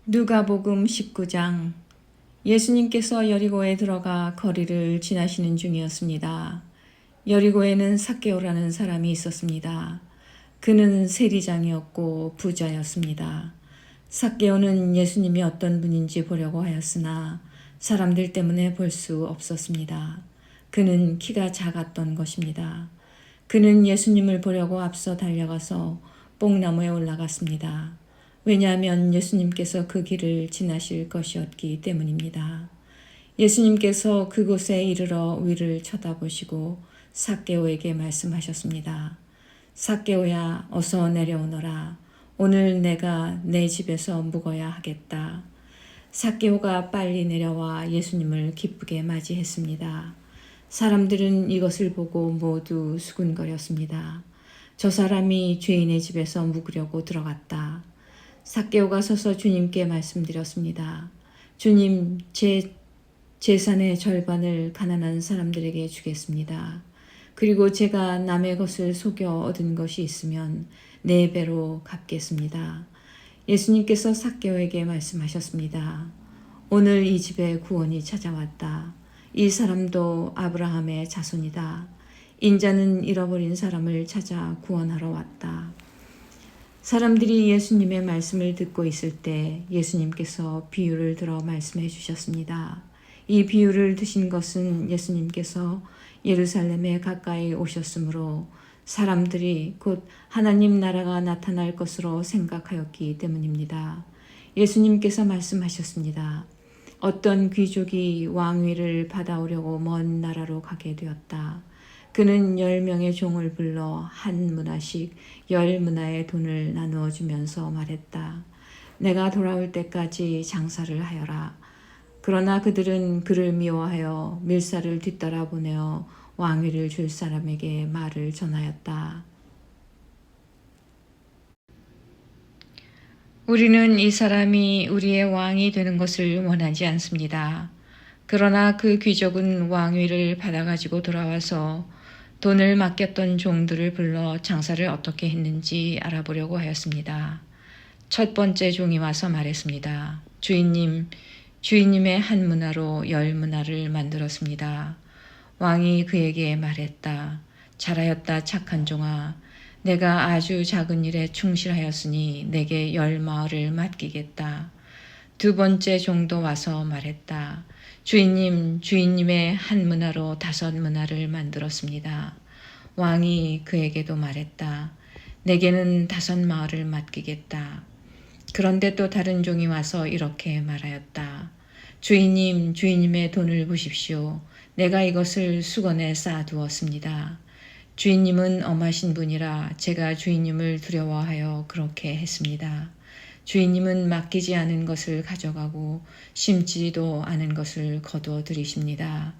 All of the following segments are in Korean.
누가복음 19장. 예수님께서 여리고에 들어가 거리를 지나시는 중이었습니다. 여리고에는 삭개오라는 사람이 있었습니다. 그는 세리장이었고 부자였습니다. 삭개오는 예수님이 어떤 분인지 보려고 하였으나 사람들 때문에 볼 수 없었습니다. 그는 키가 작았던 것입니다. 그는 예수님을 보려고 앞서 달려가서 뽕나무에 올라갔습니다. 왜냐하면 예수님께서 그 길을 지나실 것이었기 때문입니다. 예수님께서 그곳에 이르러 위를 쳐다보시고 삭개오에게 말씀하셨습니다. 삭개오야, 어서 내려오너라. 오늘 내가 내 집에서 묵어야 하겠다. 삭개오가 빨리 내려와 예수님을 기쁘게 맞이했습니다. 사람들은 이것을 보고 모두 수군거렸습니다. 저 사람이 죄인의 집에서 묵으려고 들어갔다. 삭개오가 서서 주님께 말씀드렸습니다. 주님, 제 재산의 절반을 가난한 사람들에게 주겠습니다. 그리고 제가 남의 것을 속여 얻은 것이 있으면 4배로 갚겠습니다. 예수님께서 삭개오에게 말씀하셨습니다. 오늘 이 집에 구원이 찾아왔다. 이 사람도 아브라함의 자손이다. 인자는 잃어버린 사람을 찾아 구원하러 왔다. 사람들이 예수님의 말씀을 듣고 있을 때 예수님께서 비유를 들어 말씀해 주셨습니다. 이 비유를 드신 것은 예수님께서 예루살렘에 가까이 오셨으므로 사람들이 곧 하나님 나라가 나타날 것으로 생각하였기 때문입니다. 예수님께서 말씀하셨습니다. 어떤 귀족이 왕위를 받아오려고 먼 나라로 가게 되었다. 그는 10명의 종을 불러 한 문화씩 10문화의 돈을 나누어 주면서 말했다. 내가 돌아올 때까지 장사를 하여라. 그러나 그들은 그를 미워하여 밀사를 뒤따라 보내어 왕위를 줄 사람에게 말을 전하였다. 우리는 이 사람이 우리의 왕이 되는 것을 원하지 않습니다. 그러나 그 귀족은 왕위를 받아가지고 돌아와서 돈을 맡겼던 종들을 불러 장사를 어떻게 했는지 알아보려고 하였습니다. 첫 번째 종이 와서 말했습니다. 주인님, 주인님의 한 문화로 10문화를 만들었습니다. 왕이 그에게 말했다. 잘하였다 착한 종아. 내가 아주 작은 일에 충실하였으니 내게 10마을을 맡기겠다. 두 번째 종도 와서 말했다. 주인님, 주인님의 한 문화로 5문화를 만들었습니다. 왕이 그에게도 말했다. 내게는 5마을을 맡기겠다. 그런데 또 다른 종이 와서 이렇게 말하였다. 주인님, 주인님의 돈을 보십시오. 내가 이것을 수건에 쌓아두었습니다. 주인님은 엄하신 분이라 제가 주인님을 두려워하여 그렇게 했습니다. 주인님은 맡기지 않은 것을 가져가고 심지도 않은 것을 거두어 들이십니다.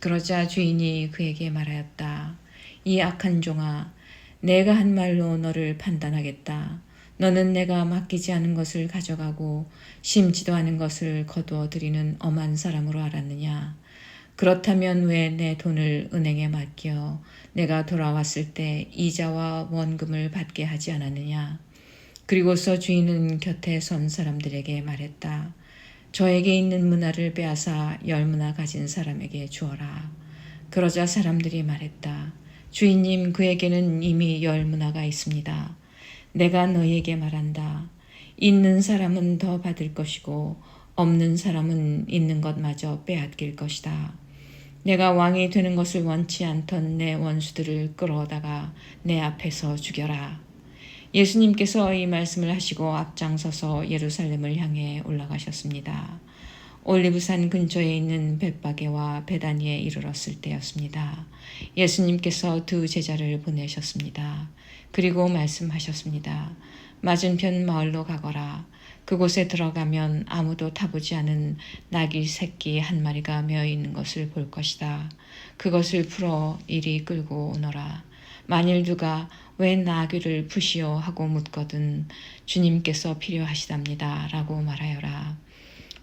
그러자 주인이 그에게 말하였다. 이 악한 종아, 내가 한 말로 너를 판단하겠다. 너는 내가 맡기지 않은 것을 가져가고 심지도 않은 것을 거두어 들이는 엄한 사람으로 알았느냐? 그렇다면 왜 내 돈을 은행에 맡겨 내가 돌아왔을 때 이자와 원금을 받게 하지 않았느냐? 그리고서 주인은 곁에 선 사람들에게 말했다. 저에게 있는 문화를 빼앗아 10문화 가진 사람에게 주어라. 그러자 사람들이 말했다. 주인님, 그에게는 이미 10문화가 있습니다. 내가 너희에게 말한다. 있는 사람은 더 받을 것이고 없는 사람은 있는 것마저 빼앗길 것이다. 내가 왕이 되는 것을 원치 않던 내 원수들을 끌어다가 내 앞에서 죽여라. 예수님께서 이 말씀을 하시고 앞장서서 예루살렘을 향해 올라가셨습니다. 올리브산 근처에 있는 벳바게와 베다니에 이르렀을 때였습니다. 예수님께서 두 제자를 보내셨습니다. 그리고 말씀하셨습니다. 맞은편 마을로 가거라. 그곳에 들어가면 아무도 타보지 않은 나귀 새끼 한 마리가 메어 있는 것을 볼 것이다. 그것을 풀어 이리 끌고 오너라. 만일 누가 왜 나귀를 푸시오 하고 묻거든 주님께서 필요하시답니다 라고 말하여라.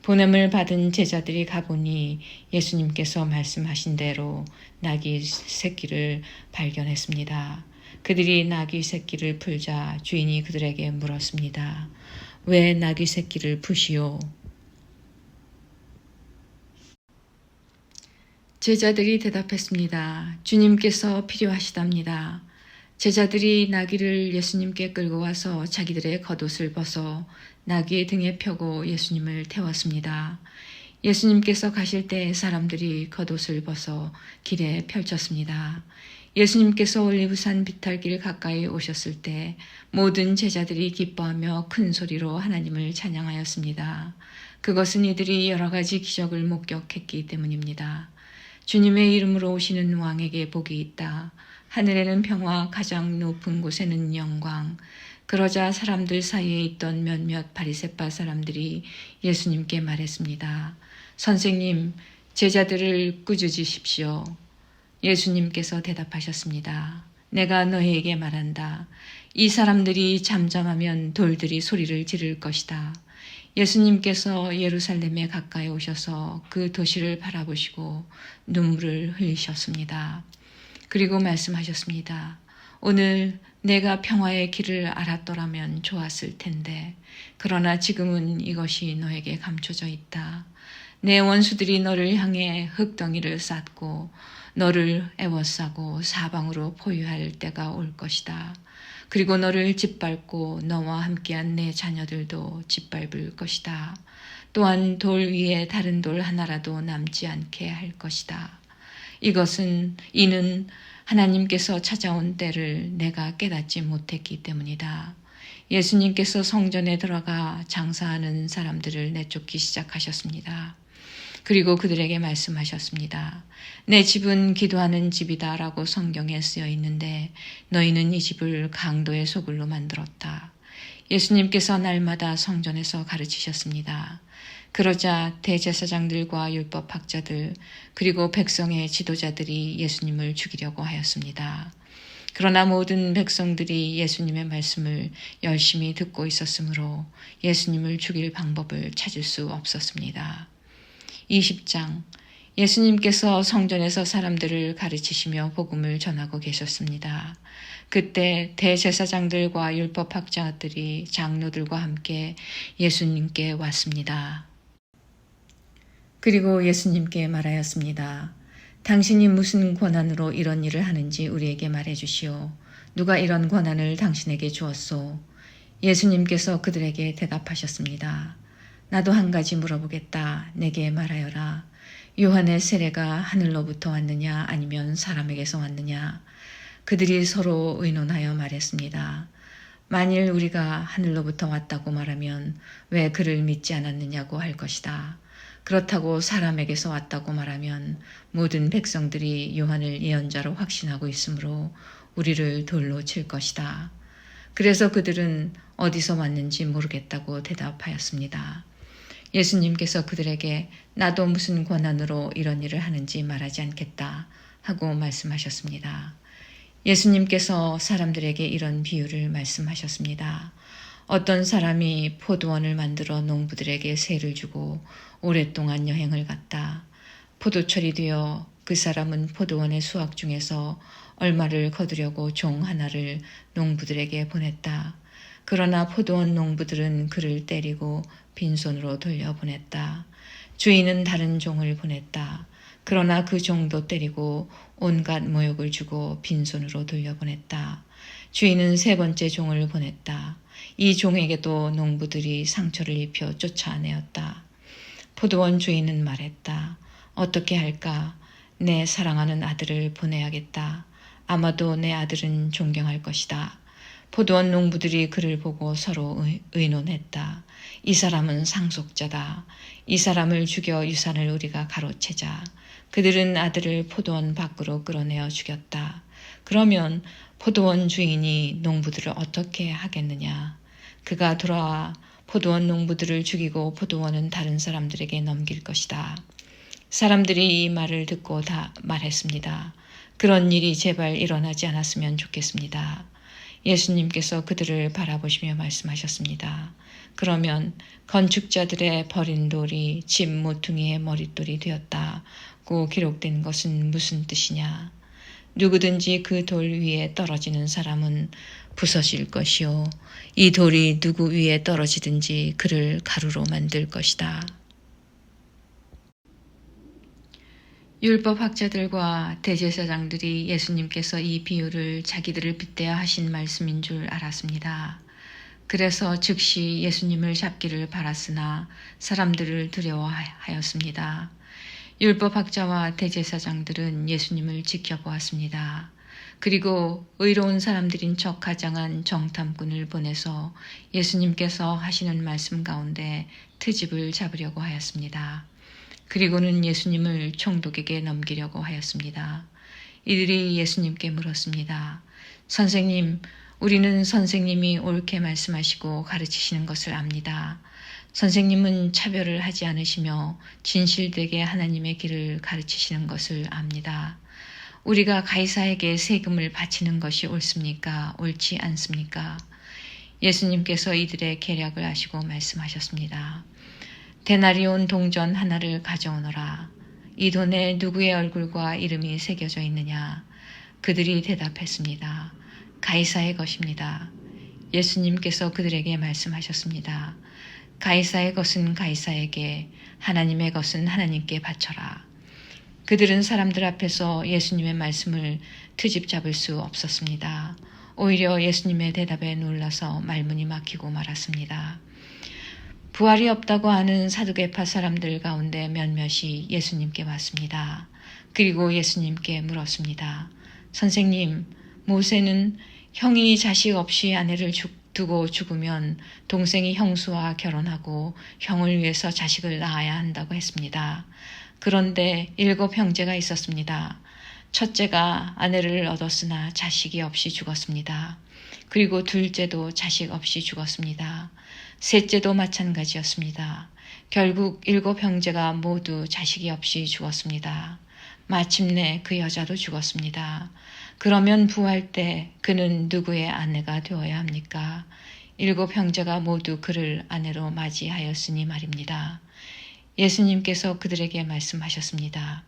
보냄을 받은 제자들이 가보니 예수님께서 말씀하신 대로 나귀 새끼를 발견했습니다. 그들이 나귀 새끼를 풀자 주인이 그들에게 물었습니다. 왜 나귀 새끼를 푸시오? 제자들이 대답했습니다. 주님께서 필요하시답니다. 제자들이 나귀를 예수님께 끌고 와서 자기들의 겉옷을 벗어 나귀의 등에 펴고 예수님을 태웠습니다. 예수님께서 가실 때 사람들이 겉옷을 벗어 길에 펼쳤습니다. 예수님께서 올리브산 비탈길 가까이 오셨을 때 모든 제자들이 기뻐하며 큰 소리로 하나님을 찬양하였습니다. 그것은 이들이 여러 가지 기적을 목격했기 때문입니다. 주님의 이름으로 오시는 왕에게 복이 있다. 하늘에는 평화, 가장 높은 곳에는 영광. 그러자 사람들 사이에 있던 몇몇 바리새파 사람들이 예수님께 말했습니다. 선생님, 제자들을 꾸짖으십시오. 예수님께서 대답하셨습니다. 내가 너희에게 말한다. 이 사람들이 잠잠하면 돌들이 소리를 지를 것이다. 예수님께서 예루살렘에 가까이 오셔서 그 도시를 바라보시고 눈물을 흘리셨습니다. 그리고 말씀하셨습니다. 오늘 내가 평화의 길을 알았더라면 좋았을 텐데 그러나 지금은 이것이 너에게 감춰져 있다. 내 원수들이 너를 향해 흙덩이를 쌓고 너를 애워싸고 사방으로 포위할 때가 올 것이다. 그리고 너를 짓밟고 너와 함께한 내 자녀들도 짓밟을 것이다. 또한 돌 위에 다른 돌 하나라도 남지 않게 할 것이다. 이는 하나님께서 찾아온 때를 내가 깨닫지 못했기 때문이다. 예수님께서 성전에 들어가 장사하는 사람들을 내쫓기 시작하셨습니다. 그리고 그들에게 말씀하셨습니다. 내 집은 기도하는 집이다 라고 성경에 쓰여 있는데 너희는 이 집을 강도의 소굴로 만들었다. 예수님께서 날마다 성전에서 가르치셨습니다. 그러자 대제사장들과 율법학자들 그리고 백성의 지도자들이 예수님을 죽이려고 하였습니다. 그러나 모든 백성들이 예수님의 말씀을 열심히 듣고 있었으므로 예수님을 죽일 방법을 찾을 수 없었습니다. 20장 예수님께서 성전에서 사람들을 가르치시며 복음을 전하고 계셨습니다. 그때 대제사장들과 율법학자들이 장로들과 함께 예수님께 왔습니다. 그리고 예수님께 말하였습니다. 당신이 무슨 권한으로 이런 일을 하는지 우리에게 말해 주시오. 누가 이런 권한을 당신에게 주었소? 예수님께서 그들에게 대답하셨습니다. 나도 한 가지 물어보겠다. 내게 말하여라. 요한의 세례가 하늘로부터 왔느냐 아니면 사람에게서 왔느냐? 그들이 서로 의논하여 말했습니다. 만일 우리가 하늘로부터 왔다고 말하면 왜 그를 믿지 않았느냐고 할 것이다. 그렇다고 사람에게서 왔다고 말하면 모든 백성들이 요한을 예언자로 확신하고 있으므로 우리를 돌로 칠 것이다. 그래서 그들은 어디서 왔는지 모르겠다고 대답하였습니다. 예수님께서 그들에게 나도 무슨 권한으로 이런 일을 하는지 말하지 않겠다 하고 말씀하셨습니다. 예수님께서 사람들에게 이런 비유를 말씀하셨습니다. 어떤 사람이 포도원을 만들어 농부들에게 세를 주고 오랫동안 여행을 갔다. 포도철이 되어 그 사람은 포도원의 수확 중에서 얼마를 거두려고 종 하나를 농부들에게 보냈다. 그러나 포도원 농부들은 그를 때리고 빈손으로 돌려보냈다. 주인은 다른 종을 보냈다. 그러나 그 종도 때리고 온갖 모욕을 주고 빈손으로 돌려보냈다. 주인은 세 번째 종을 보냈다. 이 종에게도 농부들이 상처를 입혀 쫓아내었다. 포도원 주인은 말했다. 어떻게 할까? 내 사랑하는 아들을 보내야겠다. 아마도 내 아들은 존경할 것이다. 포도원 농부들이 그를 보고 서로 의논했다. 이 사람은 상속자다. 이 사람을 죽여 유산을 우리가 가로채자. 그들은 아들을 포도원 밖으로 끌어내어 죽였다. 그러면 포도원 주인이 농부들을 어떻게 하겠느냐? 그가 돌아와 포도원 농부들을 죽이고 포도원은 다른 사람들에게 넘길 것이다. 사람들이 이 말을 듣고 다 말했습니다. 그런 일이 제발 일어나지 않았으면 좋겠습니다. 예수님께서 그들을 바라보시며 말씀하셨습니다. 그러면 건축자들의 버린 돌이 집 모퉁이의 머릿돌이 되었다고 기록된 것은 무슨 뜻이냐? 누구든지 그 돌 위에 떨어지는 사람은 부서질 것이요 이 돌이 누구 위에 떨어지든지 그를 가루로 만들 것이다. 율법학자들과 대제사장들이 예수님께서 이 비유를 자기들을 빗대어 하신 말씀인 줄 알았습니다. 그래서 즉시 예수님을 잡기를 바랐으나 사람들을 두려워하였습니다. 율법학자와 대제사장들은 예수님을 지켜보았습니다. 그리고 의로운 사람들인 척 가장한 정탐꾼을 보내서 예수님께서 하시는 말씀 가운데 트집을 잡으려고 하였습니다. 그리고는 예수님을 총독에게 넘기려고 하였습니다. 이들이 예수님께 물었습니다. 선생님, 우리는 선생님이 옳게 말씀하시고 가르치시는 것을 압니다. 선생님은 차별을 하지 않으시며 진실되게 하나님의 길을 가르치시는 것을 압니다. 우리가 가이사에게 세금을 바치는 것이 옳습니까? 옳지 않습니까? 예수님께서 이들의 계략을 아시고 말씀하셨습니다. 데나리온 동전 하나를 가져오너라. 이 돈에 누구의 얼굴과 이름이 새겨져 있느냐? 그들이 대답했습니다. 가이사의 것입니다. 예수님께서 그들에게 말씀하셨습니다. 가이사의 것은 가이사에게, 하나님의 것은 하나님께 바쳐라. 그들은 사람들 앞에서 예수님의 말씀을 트집 잡을 수 없었습니다. 오히려 예수님의 대답에 놀라서 말문이 막히고 말았습니다. 부활이 없다고 하는 사두개파 사람들 가운데 몇몇이 예수님께 왔습니다. 그리고 예수님께 물었습니다. 선생님, 모세는 형이 자식 없이 아내를 두고 죽으면 동생이 형수와 결혼하고 형을 위해서 자식을 낳아야 한다고 했습니다. 그런데 7 형제가 있었습니다. 첫째가 아내를 얻었으나 자식이 없이 죽었습니다. 그리고 둘째도 자식 없이 죽었습니다. 셋째도 마찬가지였습니다. 결국 7 형제가 모두 자식이 없이 죽었습니다. 마침내 그 여자도 죽었습니다. 그러면 부활 때 그는 누구의 아내가 되어야 합니까? 7 형제가 모두 그를 아내로 맞이하였으니 말입니다. 예수님께서 그들에게 말씀하셨습니다.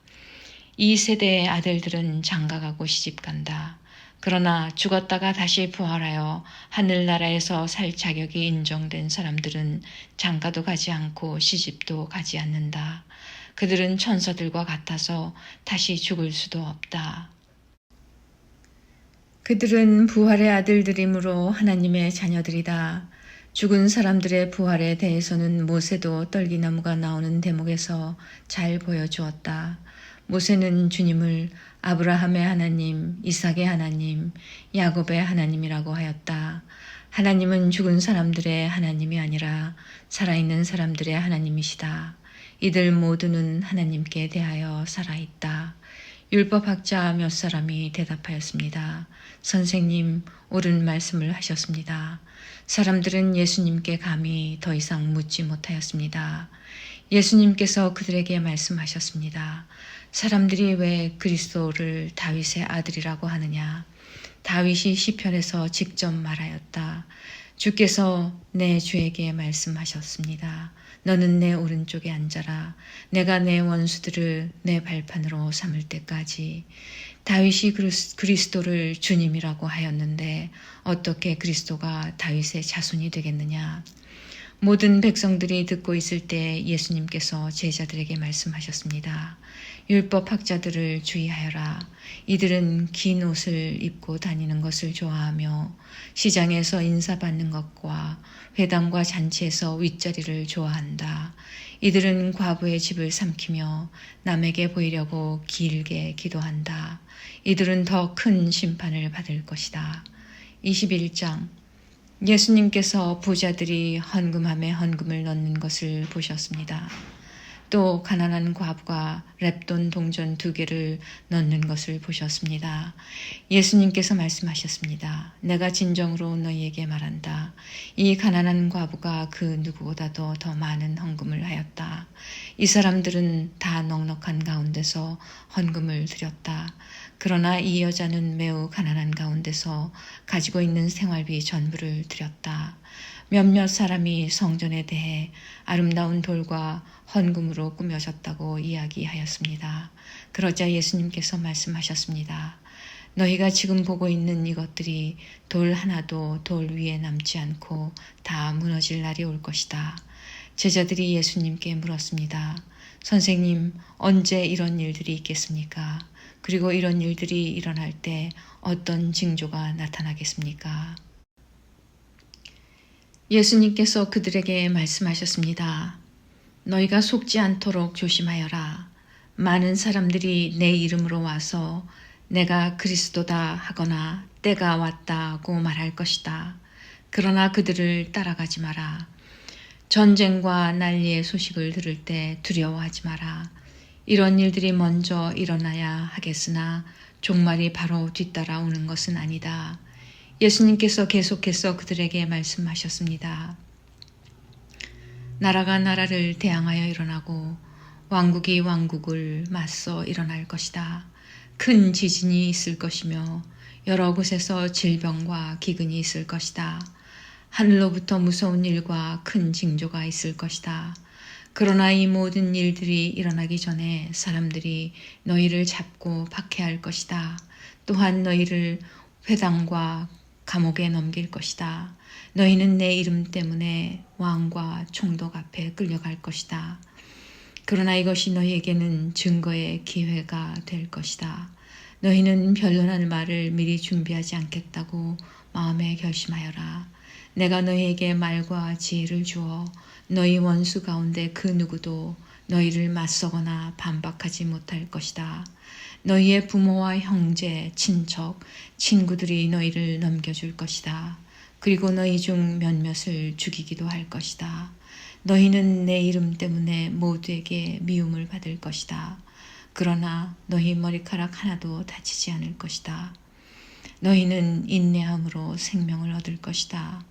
이 세대의 아들들은 장가가고 시집간다. 그러나 죽었다가 다시 부활하여 하늘나라에서 살 자격이 인정된 사람들은 장가도 가지 않고 시집도 가지 않는다. 그들은 천사들과 같아서 다시 죽을 수도 없다. 그들은 부활의 아들들이므로 하나님의 자녀들이다. 죽은 사람들의 부활에 대해서는 모세도 떨기나무가 나오는 대목에서 잘 보여주었다. 모세는 주님을 아브라함의 하나님, 이삭의 하나님, 야곱의 하나님이라고 하였다. 하나님은 죽은 사람들의 하나님이 아니라 살아있는 사람들의 하나님이시다. 이들 모두는 하나님께 대하여 살아있다. 율법학자 몇 사람이 대답하였습니다. 선생님, 옳은 말씀을 하셨습니다. 사람들은 예수님께 감히 더 이상 묻지 못하였습니다. 예수님께서 그들에게 말씀하셨습니다. 사람들이 왜 그리스도를 다윗의 아들이라고 하느냐? 다윗이 시편에서 직접 말하였다. 주께서 내 주에게 말씀하셨습니다. 너는 내 오른쪽에 앉아라. 내가 내 원수들을 내 발판으로 삼을 때까지. 다윗이 그리스도를 주님이라고 하였는데 어떻게 그리스도가 다윗의 자손이 되겠느냐? 모든 백성들이 듣고 있을 때 예수님께서 제자들에게 말씀하셨습니다. 율법학자들을 주의하여라. 이들은 긴 옷을 입고 다니는 것을 좋아하며 시장에서 인사받는 것과 회당과 잔치에서 윗자리를 좋아한다. 이들은 과부의 집을 삼키며 남에게 보이려고 길게 기도한다. 이들은 더 큰 심판을 받을 것이다. 21장 예수님께서 부자들이 헌금함에 헌금을 넣는 것을 보셨습니다. 또 가난한 과부가 렙돈 동전 2개를 넣는 것을 보셨습니다. 예수님께서 말씀하셨습니다. 내가 진정으로 너희에게 말한다. 이 가난한 과부가 그 누구보다도 더 많은 헌금을 하였다. 이 사람들은 다 넉넉한 가운데서 헌금을 드렸다. 그러나 이 여자는 매우 가난한 가운데서 가지고 있는 생활비 전부를 드렸다. 몇몇 사람이 성전에 대해 아름다운 돌과 헌금으로 꾸며졌다고 이야기하였습니다. 그러자 예수님께서 말씀하셨습니다. 너희가 지금 보고 있는 이것들이 돌 하나도 돌 위에 남지 않고 다 무너질 날이 올 것이다. 제자들이 예수님께 물었습니다. 선생님, 언제 이런 일들이 있겠습니까? 그리고 이런 일들이 일어날 때 어떤 징조가 나타나겠습니까? 예수님께서 그들에게 말씀하셨습니다. 너희가 속지 않도록 조심하여라. 많은 사람들이 내 이름으로 와서 내가 그리스도다 하거나 때가 왔다고 말할 것이다. 그러나 그들을 따라가지 마라. 전쟁과 난리의 소식을 들을 때 두려워하지 마라. 이런 일들이 먼저 일어나야 하겠으나 종말이 바로 뒤따라오는 것은 아니다. 예수님께서 계속해서 그들에게 말씀하셨습니다. 나라가 나라를 대항하여 일어나고 왕국이 왕국을 맞서 일어날 것이다. 큰 지진이 있을 것이며 여러 곳에서 질병과 기근이 있을 것이다. 하늘로부터 무서운 일과 큰 징조가 있을 것이다. 그러나 이 모든 일들이 일어나기 전에 사람들이 너희를 잡고 박해할 것이다. 또한 너희를 회당과 감옥에 넘길 것이다. 너희는 내 이름 때문에 왕과 총독 앞에 끌려갈 것이다. 그러나 이것이 너희에게는 증거의 기회가 될 것이다. 너희는 변론할 말을 미리 준비하지 않겠다고 마음에 결심하여라. 내가 너희에게 말과 지혜를 주어 너희 원수 가운데 그 누구도 너희를 맞서거나 반박하지 못할 것이다. 너희의 부모와 형제, 친척, 친구들이 너희를 넘겨줄 것이다. 그리고 너희 중 몇몇을 죽이기도 할 것이다. 너희는 내 이름 때문에 모두에게 미움을 받을 것이다. 그러나 너희 머리카락 하나도 다치지 않을 것이다. 너희는 인내함으로 생명을 얻을 것이다.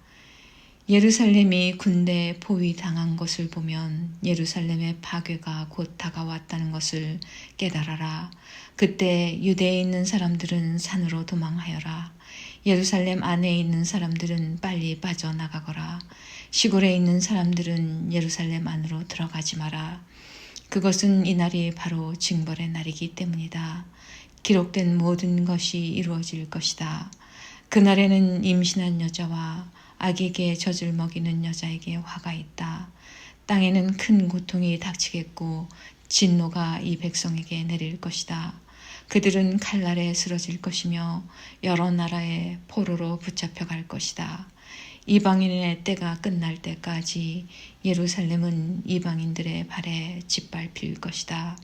예루살렘이 군대에 포위당한 것을 보면 예루살렘의 파괴가 곧 다가왔다는 것을 깨달아라. 그때 유대에 있는 사람들은 산으로 도망하여라. 예루살렘 안에 있는 사람들은 빨리 빠져나가거라. 시골에 있는 사람들은 예루살렘 안으로 들어가지 마라. 그것은 이 날이 바로 징벌의 날이기 때문이다. 기록된 모든 것이 이루어질 것이다. 그날에는 임신한 여자와 아기에게 젖을 먹이는 여자에게 화가 있다. 땅에는 큰 고통이 닥치겠고 진노가 이 백성에게 내릴 것이다. 그들은 칼날에 쓰러질 것이며 여러 나라의 포로로 붙잡혀갈 것이다. 이방인의 때가 끝날 때까지 예루살렘은 이방인들의 발에 짓밟힐 것이다.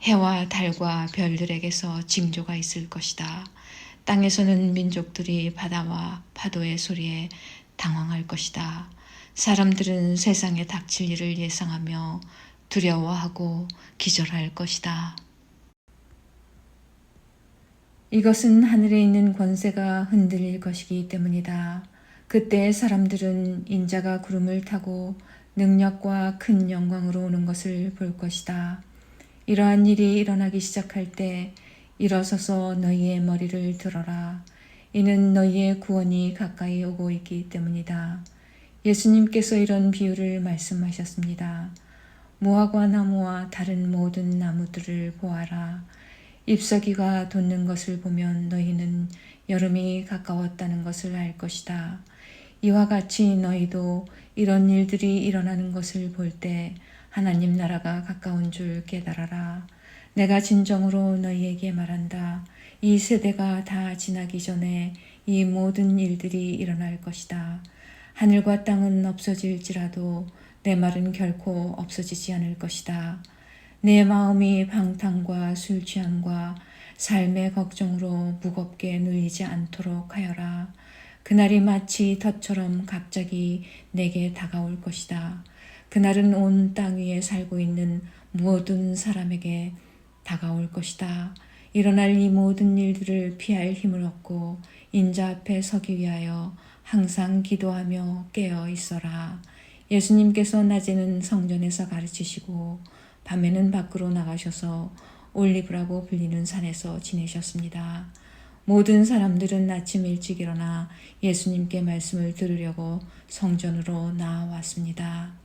해와 달과 별들에게서 징조가 있을 것이다. 땅에서는 민족들이 바다와 파도의 소리에 당황할 것이다. 사람들은 세상에 닥칠 일을 예상하며 두려워하고 기절할 것이다. 이것은 하늘에 있는 권세가 흔들릴 것이기 때문이다. 그때 사람들은 인자가 구름을 타고 능력과 큰 영광으로 오는 것을 볼 것이다. 이러한 일이 일어나기 시작할 때 일어서서 너희의 머리를 들어라. 이는 너희의 구원이 가까이 오고 있기 때문이다. 예수님께서 이런 비유를 말씀하셨습니다. 무화과 나무와 다른 모든 나무들을 보아라. 잎사귀가 돋는 것을 보면 너희는 여름이 가까웠다는 것을 알 것이다. 이와 같이 너희도 이런 일들이 일어나는 것을 볼 때 하나님 나라가 가까운 줄 깨달아라. 내가 진정으로 너희에게 말한다. 이 세대가 다 지나기 전에 이 모든 일들이 일어날 것이다. 하늘과 땅은 없어질지라도 내 말은 결코 없어지지 않을 것이다. 내 마음이 방탕과 술 취함과 삶의 걱정으로 무겁게 눌리지 않도록 하여라. 그날이 마치 덫처럼 갑자기 내게 다가올 것이다. 그날은 온 땅 위에 살고 있는 모든 사람에게 다가올 것이다. 일어날 이 모든 일들을 피할 힘을 얻고 인자 앞에 서기 위하여 항상 기도하며 깨어 있어라. 예수님께서 낮에는 성전에서 가르치시고 밤에는 밖으로 나가셔서 올리브라고 불리는 산에서 지내셨습니다. 모든 사람들은 아침 일찍 일어나 예수님께 말씀을 들으려고 성전으로 나아왔습니다.